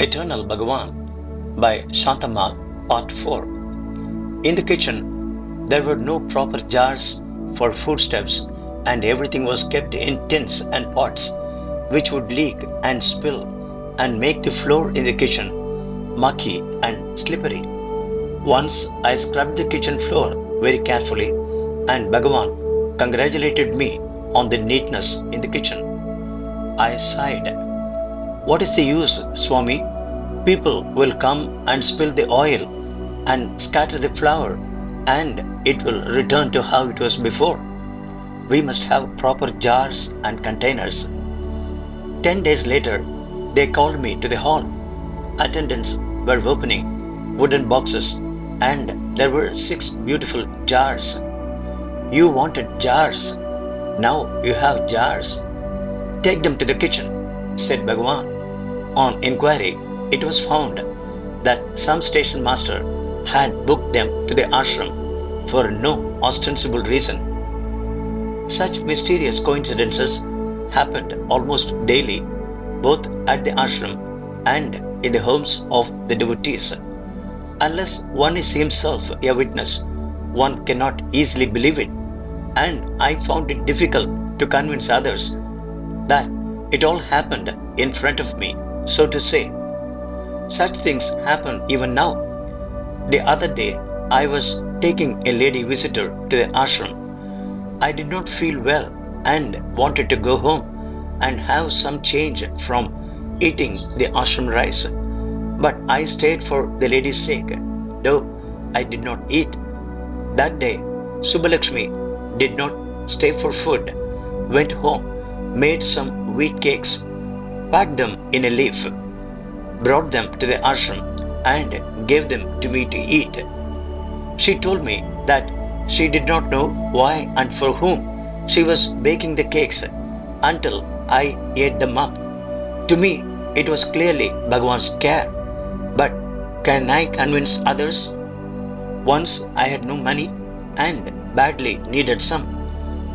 Eternal Bhagavan by Shantammal, Part 4. In the kitchen, there were no proper jars for foodstuffs, and everything was kept in tins and pots, which would leak and spill and make the floor in the kitchen mucky and slippery. Once I scrubbed the kitchen floor very carefully, and Bhagavan congratulated me on the neatness in the kitchen. I sighed. What is the use, Swami? People will come and spill the oil and scatter the flour, and it will return to how it was before. We must have proper jars and containers. 10 days later, they called me to the hall. Attendants were opening wooden boxes, and there were 6 beautiful jars. You wanted jars. Now you have jars. Take them to the kitchen, said Bhagavan. On inquiry, it was found that some station master had booked them to the ashram for no ostensible reason. Such mysterious coincidences happened almost daily, both at the ashram and in the homes of the devotees. Unless one is himself a witness, one cannot easily believe it, and I found it difficult to convince others that it all happened in front of me, so to say. Such things happen even now. The other day, I was taking a lady visitor to the ashram. I did not feel well and wanted to go home and have some change from eating the ashram rice. But I stayed for the lady's sake, though I did not eat. That day, Subbalakshmi did not stay for food, went home, made some wheat cakes, packed them in a leaf, brought them to the ashram, and gave them to me to eat. She told me that she did not know why and for whom she was baking the cakes until I ate them up. To me, it was clearly Bhagavan's care, but can I convince others? Once I had no money and badly needed some.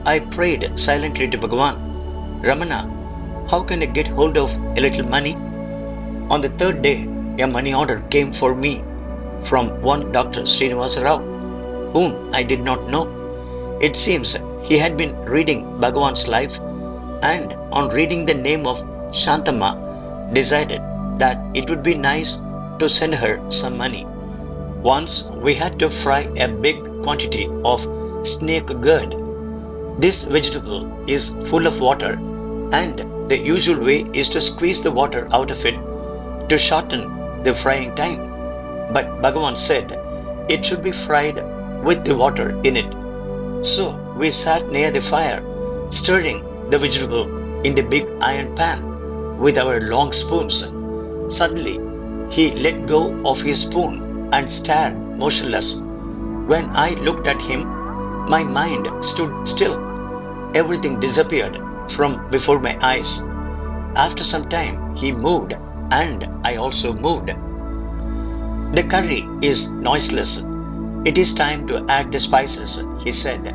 I prayed silently to Bhagavan, Ramana, how can I get hold of a little money? On the 3rd day, a money order came for me from one Dr. Srinivasa Rao, whom I did not know. It seems he had been reading Bhagavan's life, and on reading the name of Shantammal, decided that it would be nice to send her some money. Once we had to fry a big quantity of snake gourd. This vegetable is full of water, and the usual way is to squeeze the water out of it to shorten the frying time. But Bhagavan said it should be fried with the water in it. So we sat near the fire, stirring the vegetable in the big iron pan with our long spoons. Suddenly, he let go of his spoon and stared motionless. When I looked at him, my mind stood still. Everything disappeared from before my eyes. After some time, he moved, and I also moved. The curry is noiseless. It is time to add the spices, he said.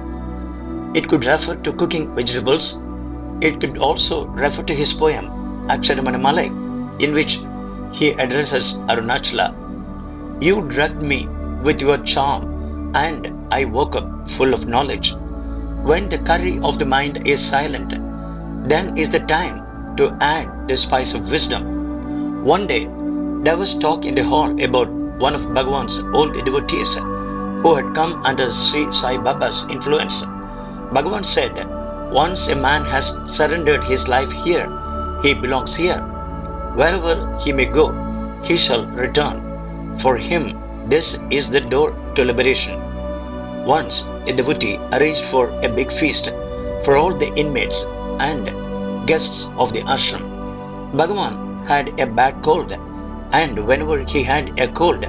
It could refer to cooking vegetables. It could also refer to his poem, Aksharamanammalai, in which he addresses Arunachala. You drugged me with your charm, and I woke up full of knowledge. When the curry of the mind is silent, then is the time to add the spice of wisdom. One day, there was talk in the hall about one of Bhagavan's old devotees who had come under Sri Sai Baba's influence. Bhagavan said, once a man has surrendered his life here, he belongs here. Wherever he may go, he shall return. For him, this is the door to liberation. Once, a devotee arranged for a big feast for all the inmates and guests of the ashram. Bhagavan had a bad cold, and whenever he had a cold,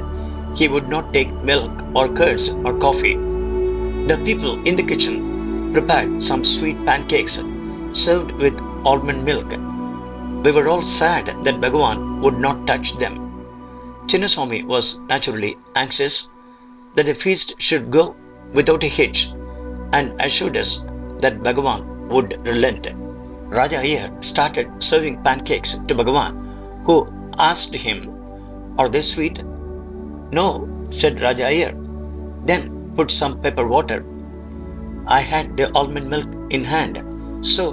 he would not take milk or curds or coffee. The people in the kitchen prepared some sweet pancakes served with almond milk. We were all sad that Bhagavan would not touch them. Chinnaswamy was naturally anxious that the feast should go without a hitch, and assured us that Bhagavan would relent. Raja Iyer started serving pancakes to Bhagavan, who asked him, "Are they sweet?" "No," said Raja Iyer. "Then put some pepper water." I had the almond milk in hand, so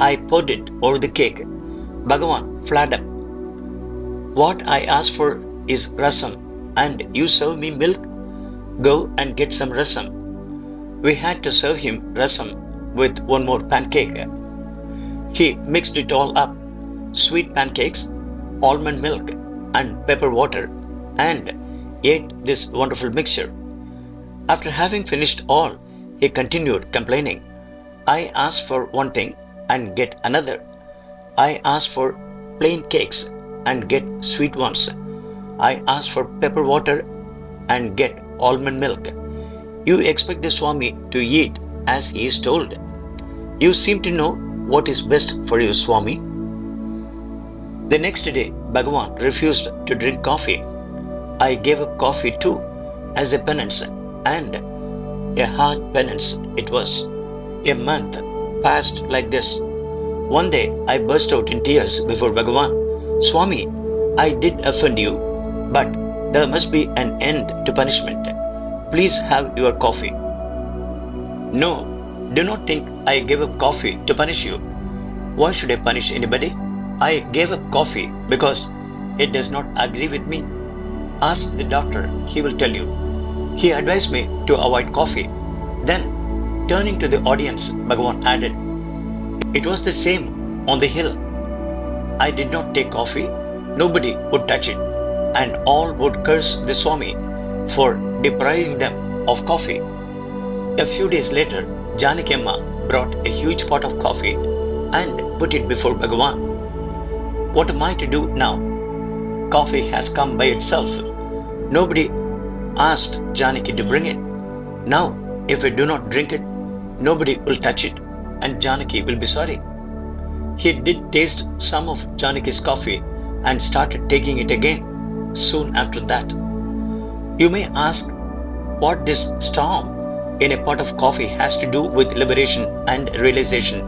I poured it over the cake. Bhagavan flared up. "What I asked for is rasam, and you serve me milk? Go and get some rasam." We had to serve him rasam with one more pancake. He mixed it all up, sweet pancakes, almond milk, and pepper water, and ate this wonderful mixture. After having finished all, he continued complaining. "I asked for one thing and get another. I asked for plain cakes and get sweet ones. I asked for pepper water and get almond milk. You expect the Swami to eat as he is told. You seem to know what is best for you, Swami." The next day, Bhagavan refused to drink coffee. I gave up coffee too, as a penance, and a hard penance it was. A month passed like this. One day, I burst out in tears before Bhagavan. "Swami, I did offend you, but there must be an end to punishment. Please have your coffee." "No, do not think I gave up coffee to punish you. Why should I punish anybody? I gave up coffee because it does not agree with me. Ask the doctor, he will tell you. He advised me to avoid coffee." Then, turning to the audience, Bhagavan added, "It was the same on the hill. I did not take coffee, nobody would touch it, and all would curse the Swami for depriving them of coffee." A few days later, Janaki Amma brought a huge pot of coffee and put it before Bhagavan. "What am I to do now? Coffee has come by itself. Nobody asked Janaki to bring it. Now, if I do not drink it, nobody will touch it, and Janaki will be sorry." He did taste some of Janaki's coffee and started taking it again soon after that. You may ask what this storm in a pot of coffee has to do with liberation and realization.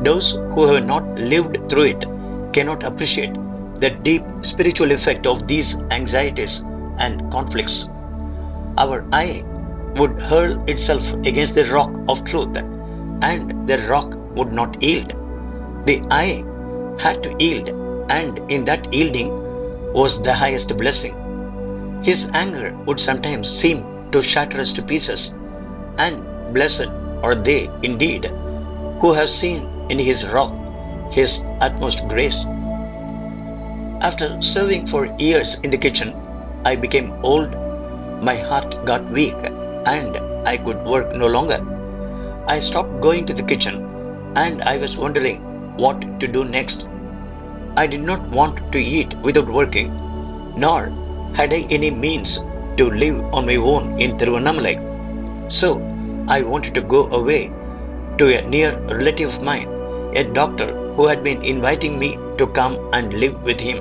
Those who have not lived through it cannot appreciate the deep spiritual effect of these anxieties and conflicts. Our eye would hurl itself against the rock of truth, and the rock would not yield. The eye had to yield, and in that yielding was the highest blessing. His anger would sometimes seem to shatter us to pieces, and blessed are they indeed who have seen in his wrath his utmost grace. After serving for years in the kitchen, I became old, my heart got weak, and I could work no longer. I stopped going to the kitchen, and I was wondering what to do next. I did not want to eat without working, nor had I any means to live on my own in Tiruvannamalai. So I wanted to go away to a near relative of mine, a doctor who had been inviting me to come and live with him.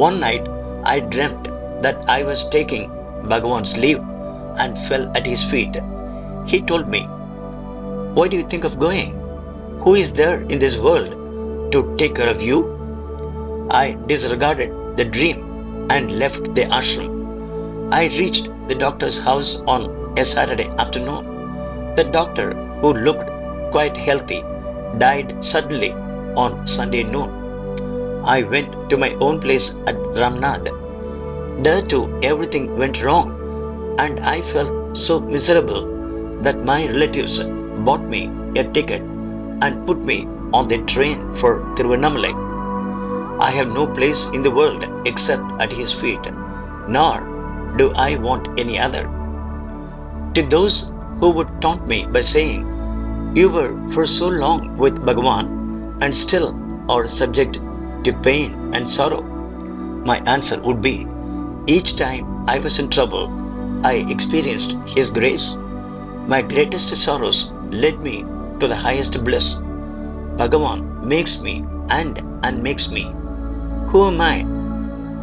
One night I dreamt that I was taking Bhagavan's leave and fell at his feet. He told me, "Why do you think of going? Who is there in this world to take care of you?" I disregarded the dream and left the ashram. I reached the doctor's house on a Saturday afternoon. The doctor, who looked quite healthy, died suddenly on Sunday noon. I went to my own place at Ramanad. There too everything went wrong, and I felt so miserable that my relatives bought me a ticket and put me on the train for Tiruvannamalai. I have no place in the world except at his feet, nor do I want any other. To those who would taunt me by saying, "You were for so long with Bhagavan and still are subject to pain and sorrow," my answer would be, each time I was in trouble, I experienced His grace. My greatest sorrows led me to the highest bliss. Bhagavan makes me and unmakes me. Who am I,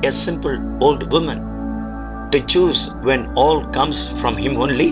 a simple old woman, to choose when all comes from Him only?